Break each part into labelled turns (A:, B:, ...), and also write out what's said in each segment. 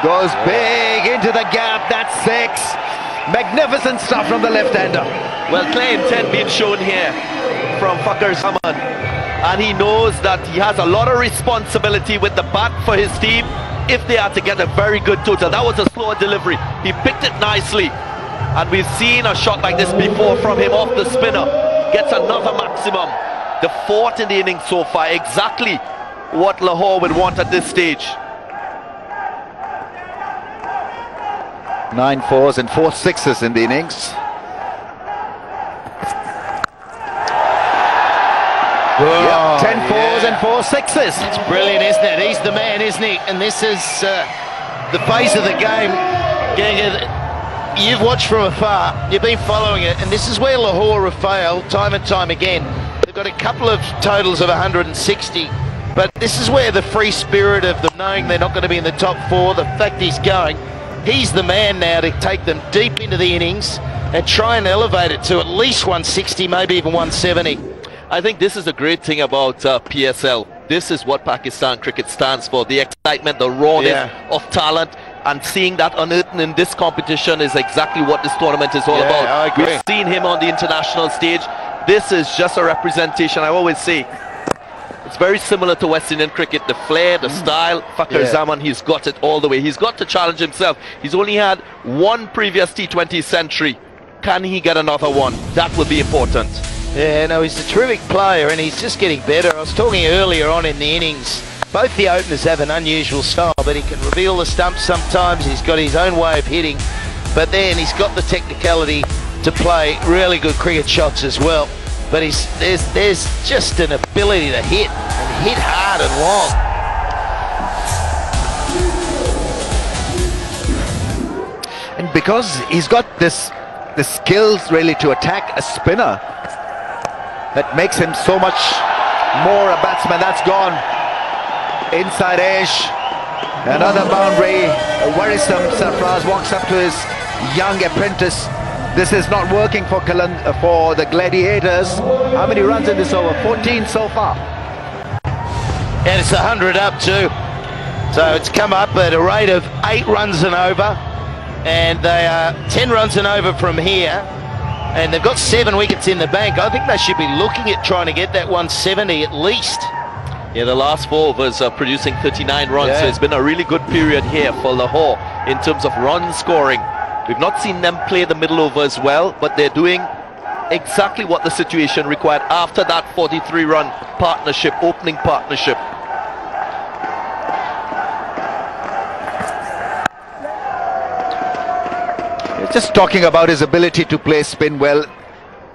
A: Goes big into the gap. That's 6. Magnificent stuff from the left-hander.
B: Well, clear intent being shown here from Fakhar Zaman, and he knows that he has a lot of responsibility with the bat for his team if they are to get a very good total. That was a slower delivery. He picked it nicely, and we've seen a shot like this before from him off the spinner. Gets another maximum. The 4th in the inning so far. Exactly what Lahore would want at this stage.
A: 9 4s and 4 6s in the innings.
C: Whoa,
A: 10 4s and 4 6s.
C: It's brilliant, isn't it? He's the man, isn't he? And this is the phase of the game. You've watched from afar, you've been following it, and this is where Lahore have failed time and time again. They've got a couple of totals of 160, but this is where the free spirit of them knowing they're not going to be in the top 4, the fact he's going, he's the man now to take them deep into the innings and try and elevate it to at least 160, maybe even 170.
B: I think this is the great thing about PSL. This is what Pakistan cricket stands for. The excitement, the rawness of talent, and seeing that unearthed in this competition is exactly what this tournament is all about.
C: I agree.
B: We've seen him on the international stage. This is just a representation. I always say it's very similar to West Indian cricket. The flair, the style. Fakhar Zaman, he's got it all the way. He's got to challenge himself. He's only had one previous T20 century. Can he get another one? That will be important.
C: Yeah, no, he's a terrific player and he's just getting better. I was talking earlier on in the innings, both the openers have an unusual style, but he can reveal the stumps sometimes. He's got his own way of hitting, but then he's got the technicality to play really good cricket shots as well. But there's just an ability to hit, and hit hard and long.
A: And because he's got the skills really to attack a spinner, that makes him so much more a batsman. That's gone inside edge. Another boundary. Worrisome. Sarfraz walks up to his young apprentice. This is not working for the Gladiators. How many runs in this over? 14 so far.
C: And it's 100 up too. So it's come up at a rate of 8 runs and over. And they are 10 runs and over from here. And they've got 7 wickets in the bank. I think they should be looking at trying to get that 170 at least.
B: Yeah, the last 4 overs are producing 39 runs, so it's been a really good period here for Lahore in terms of run scoring. We've not seen them play the middle overs well, but they're doing exactly what the situation required after that 43-run partnership, opening partnership.
A: Just talking about his ability to play spin well,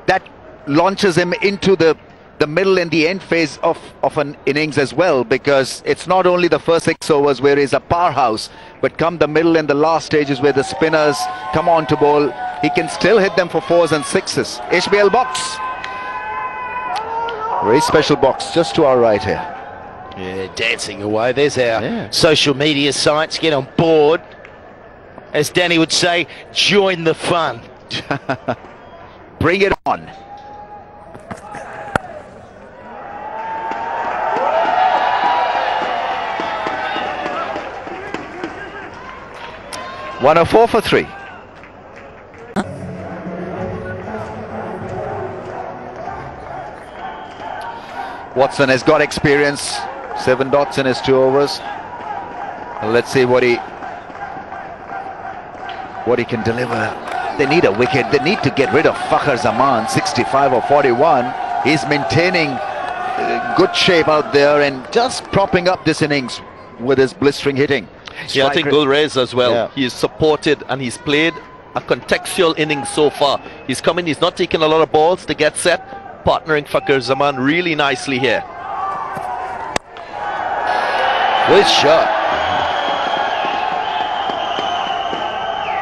A: that launches him into the middle and the end phase of an innings as well, because it's not only the first 6 overs where he's a powerhouse, but come the middle and the last stages where the spinners come on to bowl, he can still hit them for 4s and 6s. HBL box. Very special box just to our right here.
C: Yeah, dancing away. There's our social media sites. Get on board. As Danny would say, join the fun.
A: Bring it on. "104 for 3. Watson has got experience. 7 dots in his 2 overs. Let's see what he can deliver. They need a wicket. They need to get rid of Fakhar Zaman. 65 or 41. He's maintaining good shape out there and just propping up this innings with his blistering hitting.
B: Yeah, I think Gulrez as well. He is supported and he's played a contextual innings so far. He's coming, he's not taking a lot of balls to get set, partnering Fakhar Zaman really nicely here.
C: Good shot.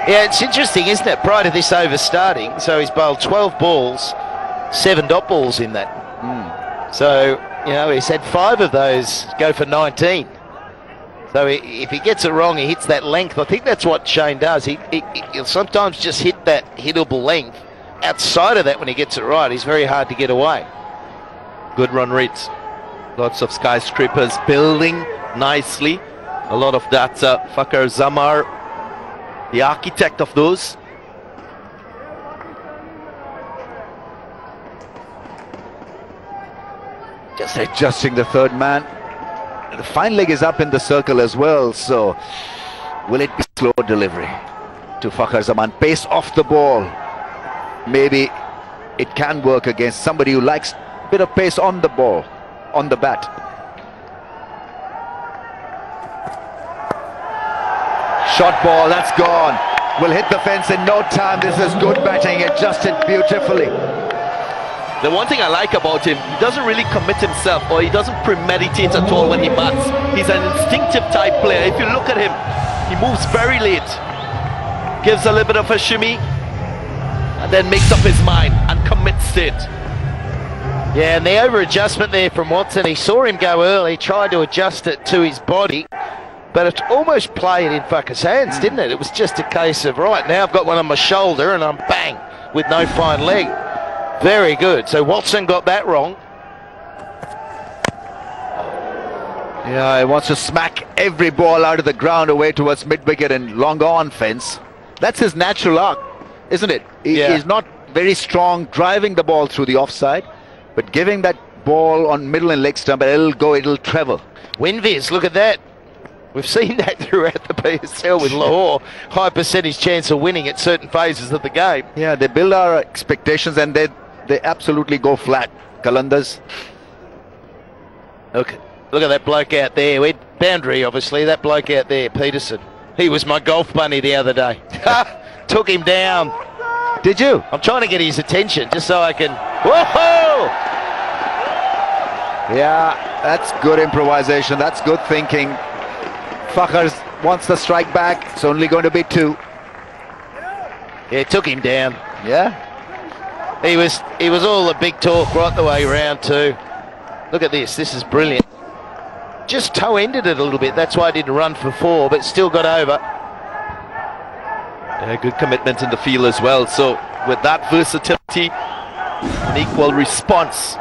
C: Yeah, it's interesting, isn't it? Prior to this over starting, so he's bowled 12 balls, 7 dot balls in that. So, you know, he's had 5 of those go for 19. So if he gets it wrong, he hits that length. I think that's what Shane does. He'll sometimes just hit that hittable length. Outside of that, when he gets it right, he's very hard to get away.
B: Good run rates. Lots of skyscrapers building nicely. A lot of that Fakhar Zaman, the architect of those.
A: Just adjusting the third man. The fine leg is up in the circle as well, so will it be slow delivery to Fakhar Zaman? Pace off the ball. Maybe it can work against somebody who likes a bit of pace on the ball, on the bat. Shot ball, that's gone. Will hit the fence in no time. This is good batting, adjusted beautifully.
B: The one thing I like about him, he doesn't really commit himself, or he doesn't premeditate at all when he bats. He's an instinctive type player. If you look at him, he moves very late, gives a little bit of a shimmy, and then makes up his mind and commits to it.
C: Yeah, and the over-adjustment there from Watson, he saw him go early, tried to adjust it to his body, but it almost played in Fakhar's hands, didn't it? It was just a case of, right, now I've got one on my shoulder and I'm bang, with no fine leg. Very good. So Watson got that wrong.
A: Yeah, he wants to smack every ball out of the ground away towards mid-wicket and long on fence. That's his natural arc, isn't it? He's not very strong driving the ball through the offside, but giving that ball on middle and leg stump, it'll go, it'll travel.
C: Winviz, look at that. We've seen that throughout the PSL with Lahore. High percentage chance of winning at certain phases of the game.
A: Yeah, they build our expectations and they absolutely go flat. Qalandars.
C: Look at that bloke out there. We'd boundary, obviously. That bloke out there, Peterson. He was my golf bunny the other day. Took him down.
A: Did you?
C: I'm trying to get his attention just so I can... Whoa!
A: Yeah, that's good improvisation. That's good thinking. Fakhar wants the strike back. It's only going to be 2.
C: Yeah, took him down.
A: Yeah.
C: He was all the big talk right the way round too. Look at this. This is brilliant. Just toe-ended it a little bit. That's why I didn't run for 4, but still got over.
B: Yeah, good commitment in the field as well. So with that versatility, an equal response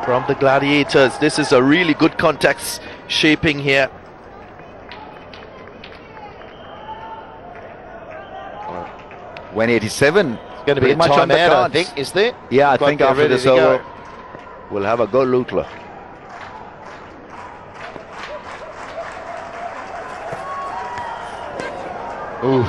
B: from the Gladiators. This is a really good context shaping here.
A: When 87.
C: Going to be a timeout, I think, is there?
A: Yeah, I think after this over, we'll have a go Lutla.
B: Oof.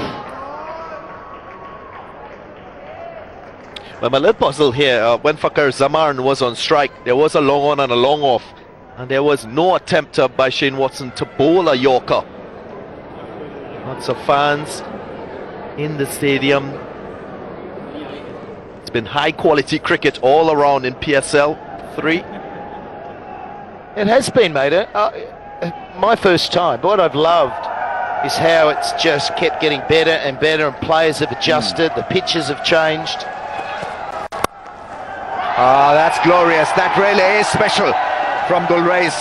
B: Well, my little puzzle here, when Fakhar Zaman was on strike, there was a long on and a long off, and there was no attempt by Shane Watson to bowl a Yorker. Lots of fans in the stadium. It's been high quality cricket all around in PSL 3.
C: It has been, mate. My first time. What I've loved is how it's just kept getting better and better, and players have adjusted, the pitches have changed.
A: Ah, that's glorious. That really is special from Gulreis.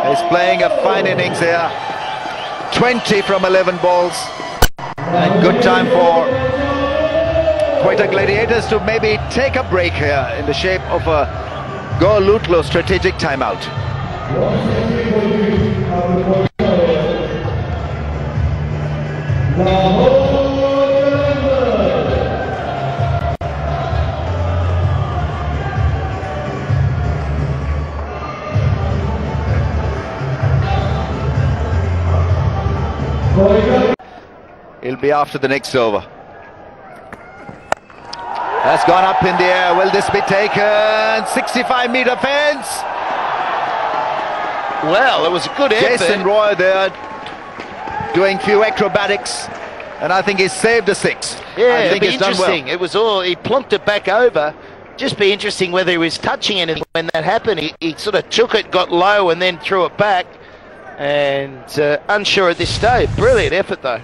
A: He's playing a fine innings here. 20 from 11 balls. And good time for Quetta Gladiators to maybe take a break here in the shape of a Go Lutlo strategic timeout. It'll be after the next over. That's gone up in the air. Will this be taken? 65-meter fence.
C: Well, it was a good effort.
A: Jason Roy there doing few acrobatics, and I think he's saved a 6.
C: Yeah,
A: I
C: it'd
A: think
C: be
A: he's done
C: interesting.
A: well.
C: It was all, he plunked it back over. Just be interesting whether he was touching anything when that happened. He sort of took it, got low, and then threw it back. And unsure at this stage. Brilliant effort, though.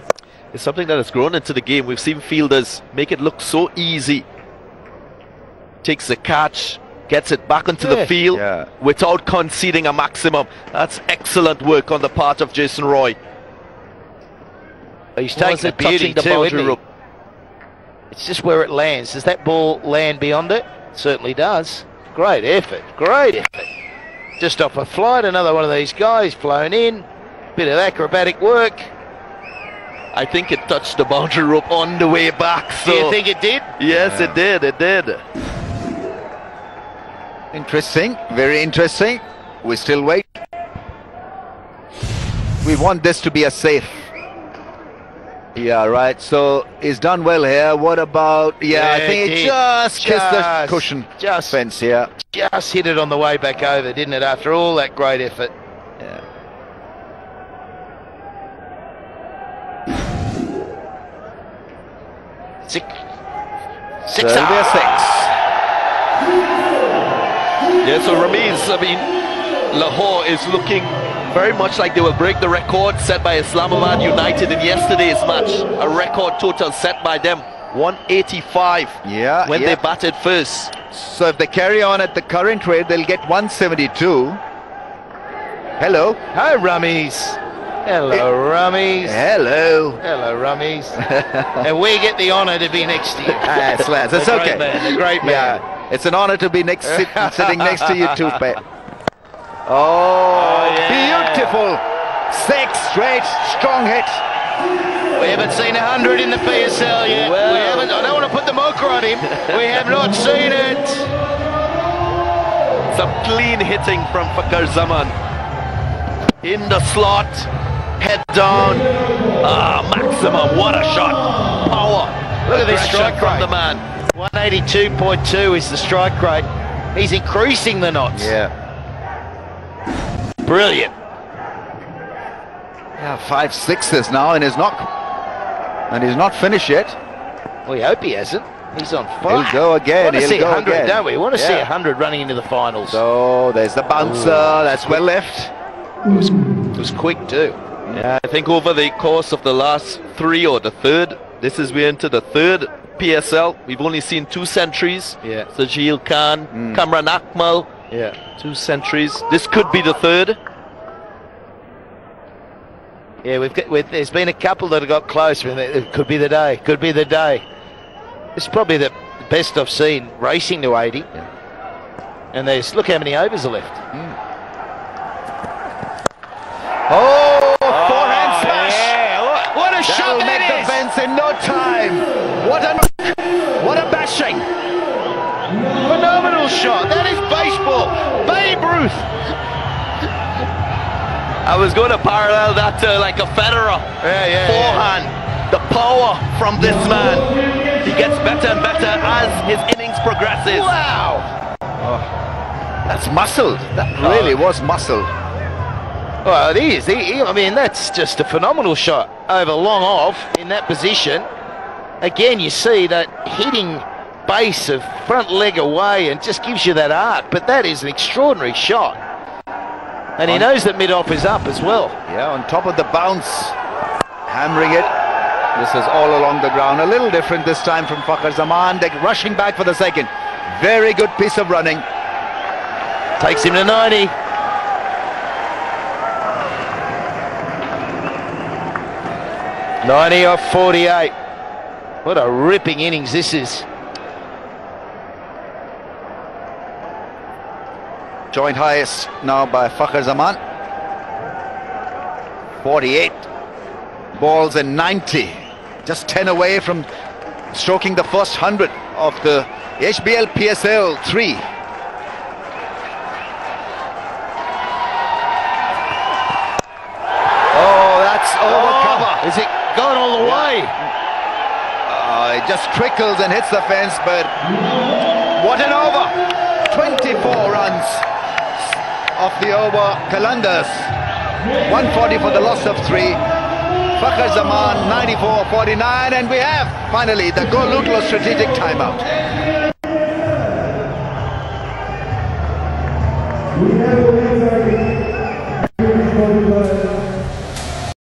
B: It's something that has grown into the game. We've seen fielders make it look so easy. Takes the catch, gets it back into the field without conceding a maximum. That's excellent work on the part of Jason Roy.
C: He's taking the beauty too, isn't he? It's just where it lands. Does that ball land beyond it? Certainly does. Great effort. Great effort. Just off a flight, another one of these guys flown in. Bit of acrobatic work.
B: I think it touched the boundary rope on the way back. So
C: Do you think it did?
B: Yes, it did. It did.
A: Interesting, very interesting. We still wait. We want this to be a safe. Yeah, right. So he's done well here. What about? Yeah, I think he just kissed the cushion fence here.
C: Just hit it on the way back over, didn't it? After all that great effort.
A: Yeah.
C: Six.
A: So it'll be a 6.
B: Yeah, so Ramiz, I mean, Lahore is looking very much like they will break the record set by Islamabad United in yesterday's match. A record total set by them, 185 when they batted first.
A: So if they carry on at the current rate, they'll get 172. Hello.
C: Hi, Ramiz. Hello, Ramiz.
A: Hello.
C: Hello, Ramiz. And we get the honour to be next to you.
A: Yes, lads, it's okay.
C: A great man.
A: Yeah, it's an honour to be sitting next to you too, Pat. Oh,
C: yeah.
A: Beautiful. 6 straight, strong hit.
C: We haven't seen 100 in the PSL yet.
B: Well.
C: We haven't. I don't want to put the mocha on him. We have not seen it.
B: Some clean hitting from Fakhar Zaman. In the slot, head down. Maximum, what a shot. Power.
C: Look at this strike
B: from
C: rate.
B: the man.
C: 182.2 is the strike rate. He's increasing the knots.
A: Yeah.
C: Brilliant.
A: Yeah, 5 6s now in his knock. And he's not finished yet.
C: We hope he hasn't. He's on fire.
A: He'll go again.
C: We want to see
A: He'll go
C: 100,
A: again.
C: don't we? We want to see 100 running into the finals.
A: So there's the bouncer. That's well left.
C: It was quick too.
B: Yeah, I think over the course of the last 3 or the third, we're into the third PSL. We've only seen 2 centuries.
C: Yeah.
B: Sajil Khan, Kamran Akmal,
C: Yeah.
B: 2 centuries. This could be the third.
C: Yeah, there's been a couple that have got close. It could be the day. Could be the day. It's probably the best I've seen racing to 80. Yeah. And look how many overs are left.
A: Oh, forehand smash!
C: Yeah. What a shot
A: That'll make the fence in no time. What a bashing!
C: Phenomenal shot. That is baseball. Babe Ruth.
B: I was going to parallel that to like a Federer forehand. The power from this man. He gets better and better as his innings progresses.
C: Wow.
A: That's muscled. That really was muscled.
C: Well, it is. I mean, that's just a phenomenal shot over long off in that position. Again, you see that hitting base of front leg away and just gives you that arc. But that is an extraordinary shot. And he knows that mid-off is up as well.
A: Yeah, on top of the bounce, hammering it. This is all along the ground. A little different this time from Fakhar Zaman. They're rushing back for the second. Very good piece of running.
C: Takes him to 90. .90 off 48. What a ripping innings this is.
A: Joint highest now by Fakhar Zaman. 48 balls and 90. Just 10 away from stroking the first 100 of the HBL PSL 3. Oh, that's over cover.
C: Is it gone all the way?
A: It just trickles and hits the fence, but what an over. 24 runs off the over Kalandars. 140 for the loss of 3. Fakhar Zaman 94-49, and we have finally the Golutlo strategic timeout.